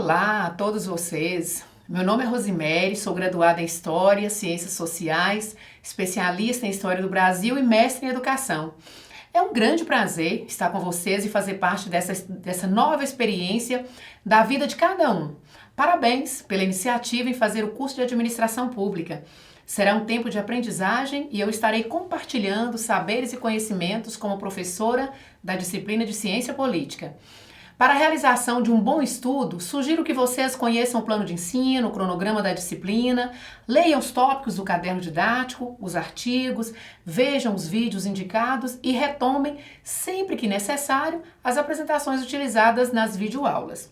Olá a todos vocês. Meu nome é Rosimere, sou graduada em História, Ciências Sociais, especialista em História do Brasil e mestre em Educação. É um grande prazer estar com vocês e fazer parte dessa nova experiência da vida de cada um. Parabéns pela iniciativa em fazer o curso de Administração Pública. Será um tempo de aprendizagem e eu estarei compartilhando saberes e conhecimentos como professora da disciplina de Ciência Política. Para a realização de um bom estudo, sugiro que vocês conheçam o plano de ensino, o cronograma da disciplina, leiam os tópicos do caderno didático, os artigos, vejam os vídeos indicados e retomem, sempre que necessário, as apresentações utilizadas nas videoaulas.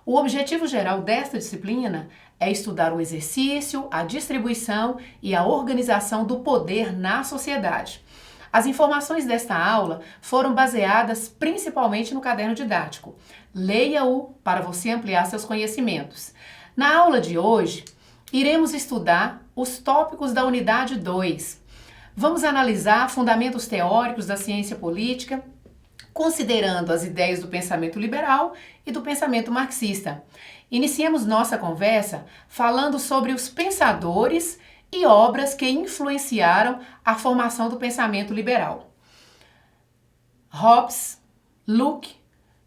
O objetivo geral desta disciplina é estudar o exercício, a distribuição e a organização do poder na sociedade. As informações desta aula foram baseadas principalmente no caderno didático. Leia-o para você ampliar seus conhecimentos. Na aula de hoje, iremos estudar os tópicos da unidade 2. Vamos analisar fundamentos teóricos da ciência política, considerando as ideias do pensamento liberal e do pensamento marxista. Iniciemos nossa conversa falando sobre os pensadores e obras que influenciaram a formação do pensamento liberal. Hobbes, Locke,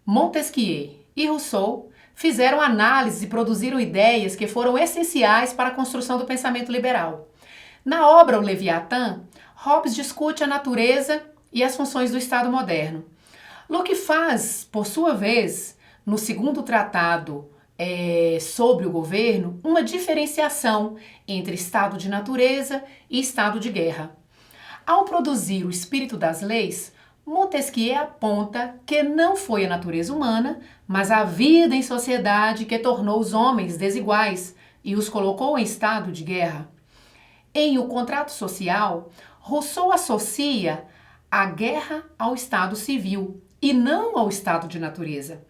Montesquieu e Rousseau fizeram análise e produziram ideias que foram essenciais para a construção do pensamento liberal. Na obra O Leviatã, Hobbes discute a natureza e as funções do Estado moderno. Locke faz, por sua vez, no segundo tratado sobre o governo, uma diferenciação entre estado de natureza e estado de guerra. Ao produzir o Espírito das Leis, Montesquieu aponta que não foi a natureza humana, mas a vida em sociedade que tornou os homens desiguais e os colocou em estado de guerra. Em O Contrato Social, Rousseau associa a guerra ao estado civil e não ao estado de natureza.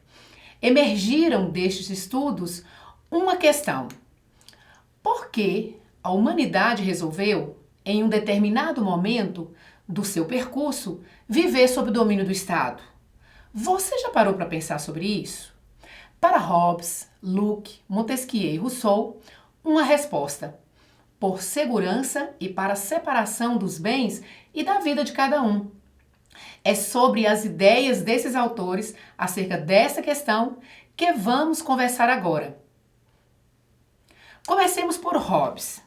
Emergiram destes estudos uma questão: por que a humanidade resolveu, em um determinado momento do seu percurso, viver sob o domínio do Estado? Você já parou para pensar sobre isso? Para Hobbes, Locke, Montesquieu e Rousseau, uma resposta: por segurança e para a separação dos bens e da vida de cada um. É sobre as ideias desses autores acerca dessa questão que vamos conversar agora. Comecemos por Hobbes.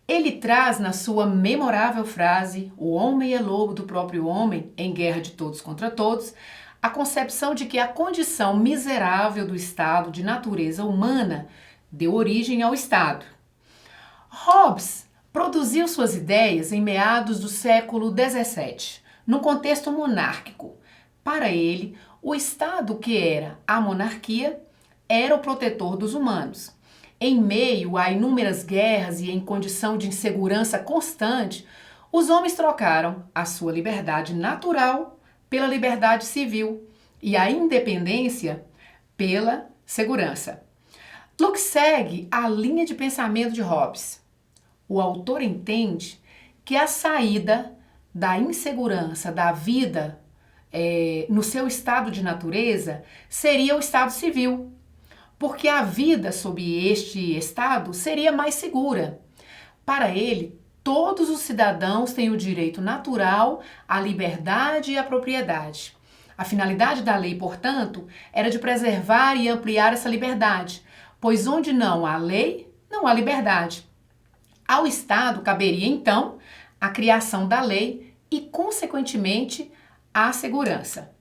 Ele traz na sua memorável frase "O homem é lobo do próprio homem, em guerra de todos contra todos", a concepção de que a condição miserável do estado de natureza humana deu origem ao Estado. Hobbes produziu suas ideias em meados do século XVII. Num contexto monárquico. Para ele, o Estado, que era a monarquia, era o protetor dos humanos. Em meio a inúmeras guerras e em condição de insegurança constante, os homens trocaram a sua liberdade natural pela liberdade civil e a independência pela segurança. Locke segue a linha de pensamento de Hobbes. O autor entende que a saída da insegurança da vida no seu estado de natureza seria o estado civil, porque a vida sob este estado seria mais segura. Para ele, todos os cidadãos têm o direito natural à liberdade e à propriedade. A finalidade da lei, portanto, era de preservar e ampliar essa liberdade, pois onde não há lei, não há liberdade. Ao Estado caberia, então, a criação da lei e, consequentemente, a segurança.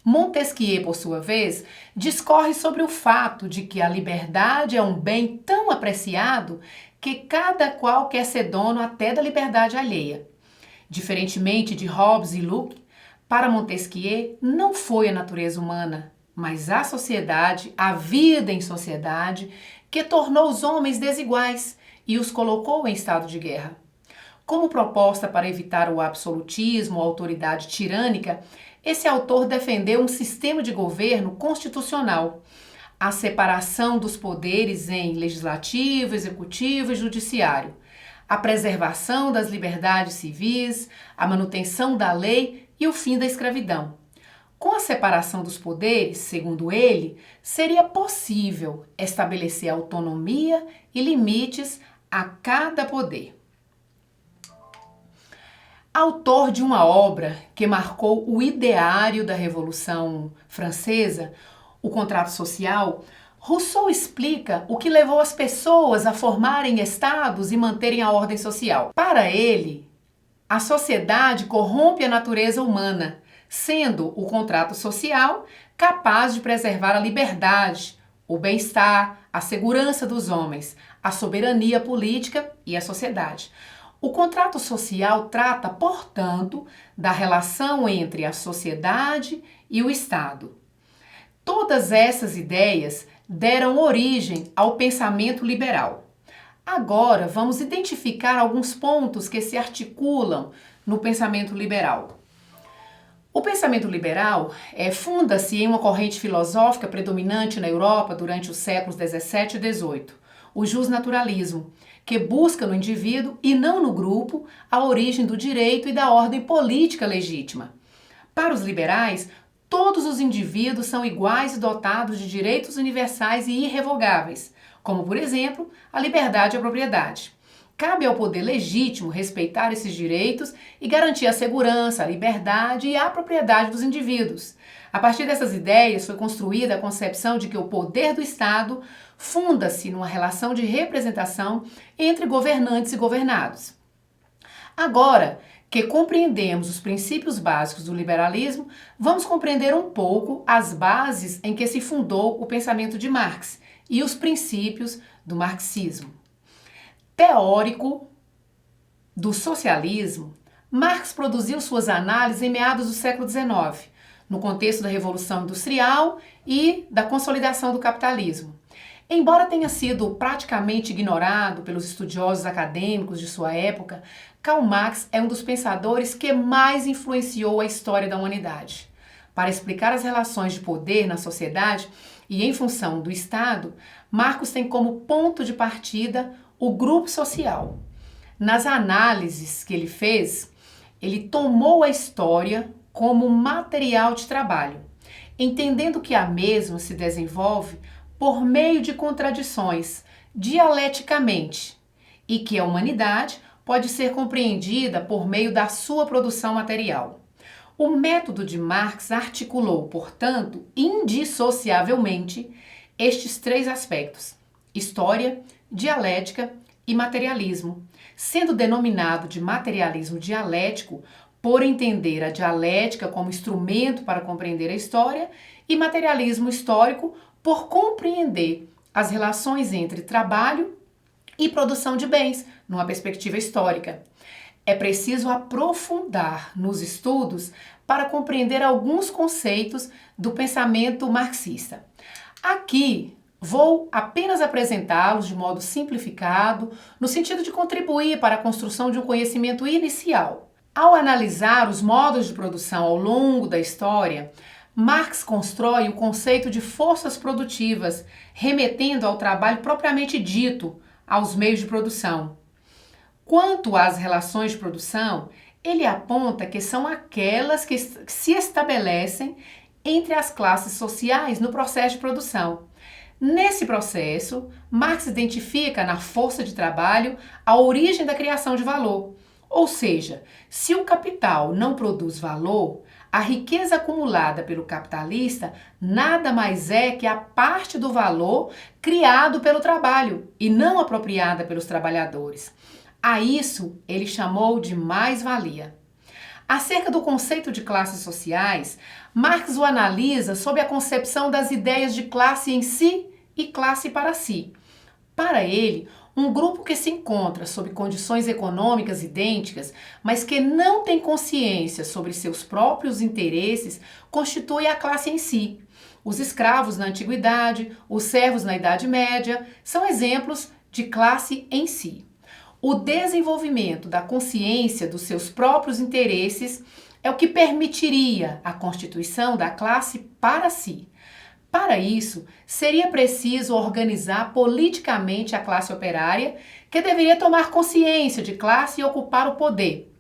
Montesquieu, por sua vez, discorre sobre o fato de que a liberdade é um bem tão apreciado que cada qual quer ser dono até da liberdade alheia. Diferentemente de Hobbes e Locke, para Montesquieu não foi a natureza humana, mas a sociedade, a vida em sociedade, que tornou os homens desiguais e os colocou em estado de guerra. Como proposta para evitar o absolutismo, a autoridade tirânica, esse autor defendeu um sistema de governo constitucional, a separação dos poderes em legislativo, executivo e judiciário, a preservação das liberdades civis, a manutenção da lei e o fim da escravidão. Com a separação dos poderes, segundo ele, seria possível estabelecer autonomia e limites a cada poder. Autor de uma obra que marcou o ideário da Revolução Francesa, o contrato social, Rousseau explica o que levou as pessoas a formarem estados e manterem a ordem social. Para ele, a sociedade corrompe a natureza humana, sendo o contrato social capaz de preservar a liberdade, o bem-estar, a segurança dos homens, a soberania política e a sociedade. O contrato social trata, portanto, da relação entre a sociedade e o Estado. Todas essas ideias deram origem ao pensamento liberal. Agora vamos identificar alguns pontos que se articulam no pensamento liberal. O pensamento liberal funda-se em uma corrente filosófica predominante na Europa durante os séculos 17 e 18, o justnaturalismo, que busca no indivíduo e não no grupo a origem do direito e da ordem política legítima. Para os liberais, todos os indivíduos são iguais e dotados de direitos universais e irrevogáveis, como, por exemplo, a liberdade e a propriedade. Cabe ao poder legítimo respeitar esses direitos e garantir a segurança, a liberdade e a propriedade dos indivíduos. A partir dessas ideias foi construída a concepção de que o poder do Estado funda-se numa relação de representação entre governantes e governados. Agora que compreendemos os princípios básicos do liberalismo, vamos compreender um pouco as bases em que se fundou o pensamento de Marx e os princípios do marxismo. Teórico do socialismo, Marx produziu suas análises em meados do século XIX, no contexto da Revolução Industrial e da consolidação do capitalismo. Embora tenha sido praticamente ignorado pelos estudiosos acadêmicos de sua época, Karl Marx é um dos pensadores que mais influenciou a história da humanidade. Para explicar as relações de poder na sociedade e em função do Estado, Marx tem como ponto de partida o grupo social. Nas análises que ele fez, ele tomou a história como material de trabalho, entendendo que a mesma se desenvolve por meio de contradições, dialeticamente, e que a humanidade pode ser compreendida por meio da sua produção material. O método de Marx articulou, portanto, indissociavelmente estes três aspectos: história, dialética e materialismo, sendo denominado de materialismo dialético por entender a dialética como instrumento para compreender a história e materialismo histórico por compreender as relações entre trabalho e produção de bens numa perspectiva histórica. É preciso aprofundar nos estudos para compreender alguns conceitos do pensamento marxista. Aqui vou apenas apresentá-los de modo simplificado, no sentido de contribuir para a construção de um conhecimento inicial. Ao analisar os modos de produção ao longo da história, Marx constrói o conceito de forças produtivas, remetendo ao trabalho propriamente dito, aos meios de produção. Quanto às relações de produção, ele aponta que são aquelas que se estabelecem entre as classes sociais no processo de produção. Nesse processo, Marx identifica na força de trabalho a origem da criação de valor. Ou seja, se o capital não produz valor, a riqueza acumulada pelo capitalista nada mais é que a parte do valor criado pelo trabalho e não apropriada pelos trabalhadores. A isso ele chamou de mais-valia. Acerca do conceito de classes sociais, Marx o analisa sob a concepção das ideias de classe em si e classe para si. Para ele, um grupo que se encontra sob condições econômicas idênticas, mas que não tem consciência sobre seus próprios interesses, constitui a classe em si. Os escravos na antiguidade, os servos na Idade Média, são exemplos de classe em si. O desenvolvimento da consciência dos seus próprios interesses é o que permitiria a constituição da classe para si. Para isso, seria preciso organizar politicamente a classe operária, que deveria tomar consciência de classe e ocupar o poder,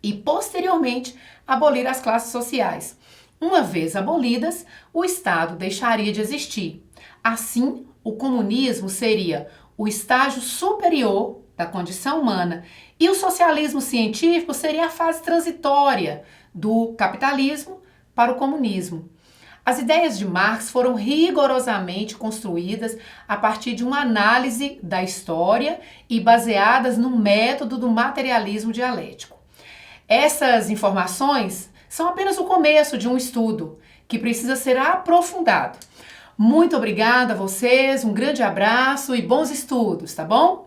e posteriormente abolir as classes sociais. Uma vez abolidas, o Estado deixaria de existir. Assim, o comunismo seria o estágio superior da condição humana e o socialismo científico seria a fase transitória do capitalismo para o comunismo. As ideias de Marx foram rigorosamente construídas a partir de uma análise da história e baseadas no método do materialismo dialético. Essas informações são apenas o começo de um estudo que precisa ser aprofundado. Muito obrigada a vocês, um grande abraço e bons estudos, tá bom?